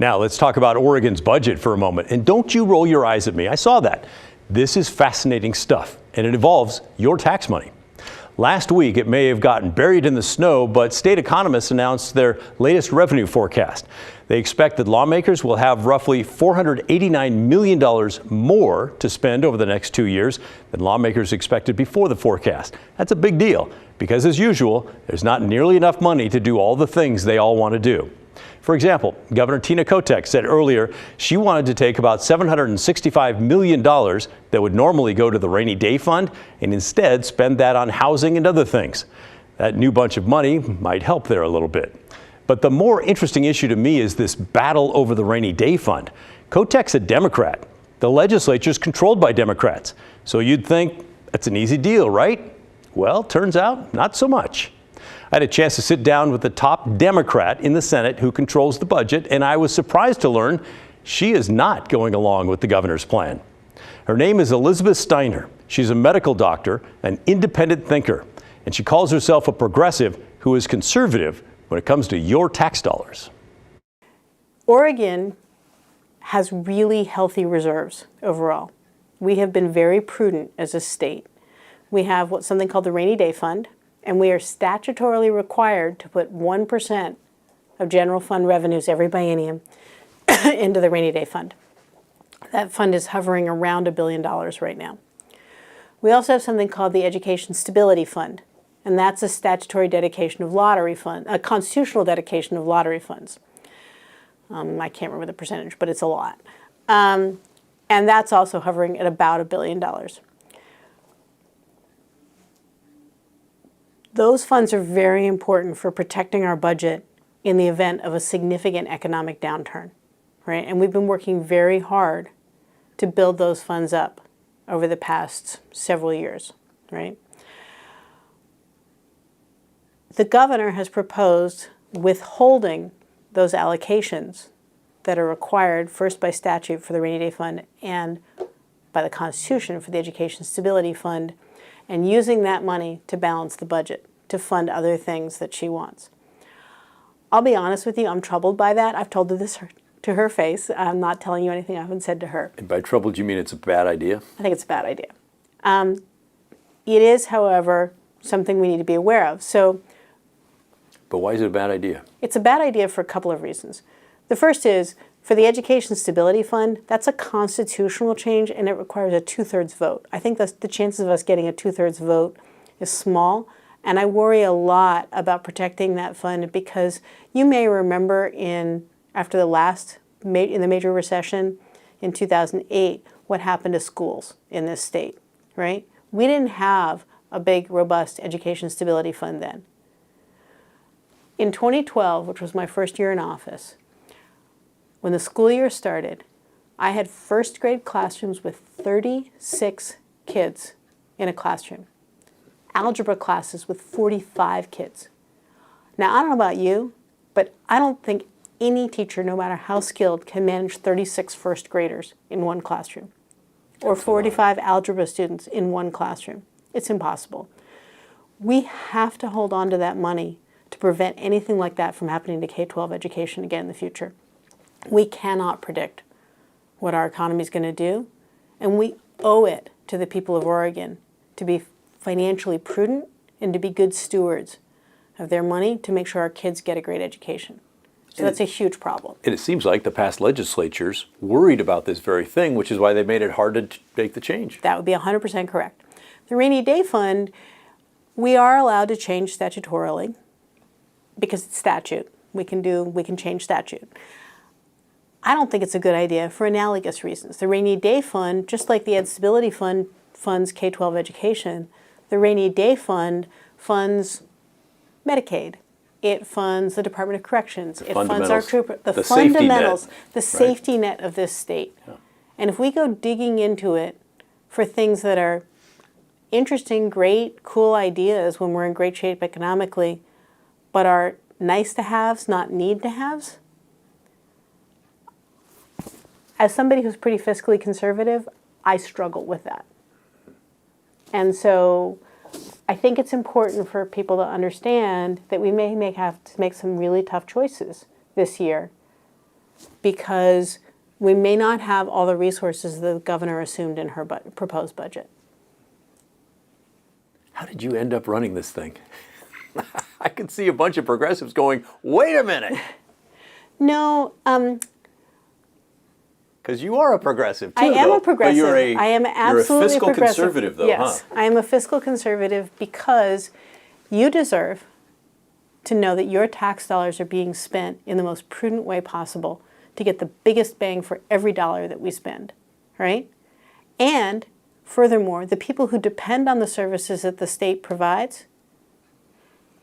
Now let's talk about Oregon's budget for a moment. And don't you roll your eyes at me. I saw that. This is fascinating stuff, and it involves your tax money. Last week, it may have gotten buried in the snow, but state economists announced their latest revenue forecast. They expect that lawmakers will have roughly $489 million more to spend over the next 2 years than lawmakers expected before the forecast. That's a big deal because, as usual, there's not nearly enough money to do all the things they all want to do. For example, Governor Kotek said earlier she wanted to take about $765 million that would normally go to the rainy day fund and instead spend that on housing and other things. That new bunch of money might help there a little bit. But the more interesting issue to me is this battle over the rainy day fund. Kotek's a Democrat. The legislature is controlled by Democrats. So you'd think that's an easy deal, right? Well, turns out not so much. I had a chance to sit down with the top Democrat in the Senate who controls the budget, and I was surprised to learn she is not going along with the governor's plan. Her name is Elizabeth Steiner. She's a medical doctor, an independent thinker, and she calls herself a progressive who is conservative when it comes to your tax dollars. Oregon has really healthy reserves overall. We have been very prudent as a state. We have something called the Rainy Day Fund, and we are statutorily required to put 1% of general fund revenues every biennium into the Rainy Day Fund. That fund is hovering around $1 billion right now. We also have something called the Education Stability Fund, and that's a statutory dedication of lottery fund, a constitutional dedication of lottery funds. I can't remember the percentage, but it's a lot. And that's also hovering at about $1 billion. Those funds are very important for protecting our budget in the event of a significant economic downturn, right? And we've been working very hard to build those funds up over the past several years, right? The governor has proposed withholding those allocations that are required first by statute for the Rainy Day Fund and by the Constitution for the Education Stability Fund, and using that money to balance the budget, to fund other things that she wants. I'll be honest with you, I'm troubled by that. I've told her this to her face. I'm not telling you anything I haven't said to her. And by troubled, you mean it's a bad idea? I think it's a bad idea. It is, however, something we need to be aware of. But why is it a bad idea? It's a bad idea for a couple of reasons. The first is, for the Education Stability Fund, that's a constitutional change and it requires a 2/3 vote. I think the chances of us getting a 2/3 vote is small, and I worry a lot about protecting that fund because you may remember after in the major recession in 2008, what happened to schools in this state, right? We didn't have a big, robust Education Stability Fund then. In 2012, which was my first year in office, when the school year started, I had first grade classrooms with 36 kids in a classroom. Algebra classes with 45 kids. Now, I don't know about you, but I don't think any teacher, no matter how skilled, can manage 36 first graders in one classroom or 45 algebra students in one classroom. It's impossible. We have to hold on to that money to prevent anything like that from happening to K-12 education again in the future. We cannot predict what our economy is going to do, and we owe it to the people of Oregon to be financially prudent and to be good stewards of their money to make sure our kids get a great education. So that's a huge problem. And it seems like the past legislatures worried about this very thing, which is why they made it hard to make the change. That would be 100% correct. The Rainy Day Fund, we are allowed to change statutorily because it's statute. We can change statute. I don't think it's a good idea for analogous reasons. The Rainy Day Fund, just like the Ed Stability Fund funds K-12 education, the Rainy Day Fund funds Medicaid. It funds the Department of Corrections. It funds our trooper. The fundamentals, the safety net of this state. Yeah. And if we go digging into it for things that are interesting, great, cool ideas when we're in great shape economically, but are nice to haves, not need to haves, as somebody who's pretty fiscally conservative, I struggle with that. And so I think it's important for people to understand that we may have to make some really tough choices this year because we may not have all the resources the governor assumed in her proposed budget. How did you end up running this thing? I could see a bunch of progressives going, wait a minute. No, because you are a progressive too. I am though. a progressive. I am absolutely you're a fiscal progressive. conservative, though, yes, huh? I am a fiscal conservative because you deserve to know that your tax dollars are being spent in the most prudent way possible to get the biggest bang for every dollar that we spend, right? And furthermore, the people who depend on the services that the state provides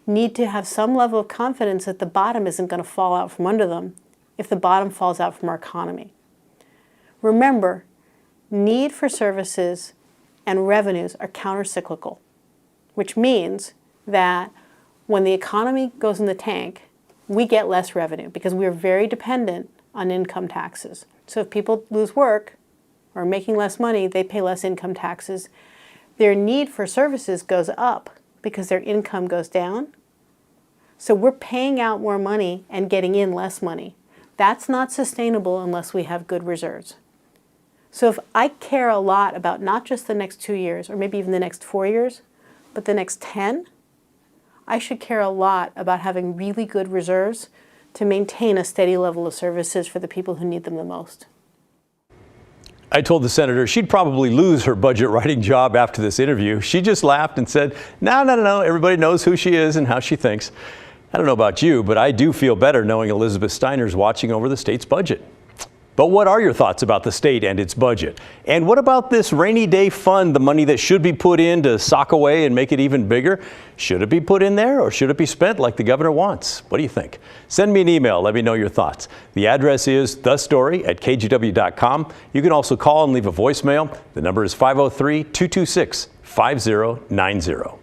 need to have some level of confidence that the bottom isn't going to fall out from under them if the bottom falls out from our economy. Remember, need for services and revenues are countercyclical, which means that when the economy goes in the tank, we get less revenue because we are very dependent on income taxes. So if people lose work or are making less money, they pay less income taxes. Their need for services goes up because their income goes down. So we're paying out more money and getting in less money. That's not sustainable unless we have good reserves. So if I care a lot about not just the next 2 years or maybe even the next 4 years, but the next 10, I should care a lot about having really good reserves to maintain a steady level of services for the people who need them the most. I told the senator she'd probably lose her budget writing job after this interview. She just laughed and said, no, everybody knows who she is and how she thinks. I don't know about you, but I do feel better knowing Elizabeth Steiner's watching over the state's budget. But what are your thoughts about the state and its budget? And what about this rainy day fund, the money that should be put in to sock away and make it even bigger? Should it be put in there or should it be spent like the governor wants? What do you think? Send me an email. Let me know your thoughts. The address is thestory@kgw.com. You can also call and leave a voicemail. The number is 503-226-5090.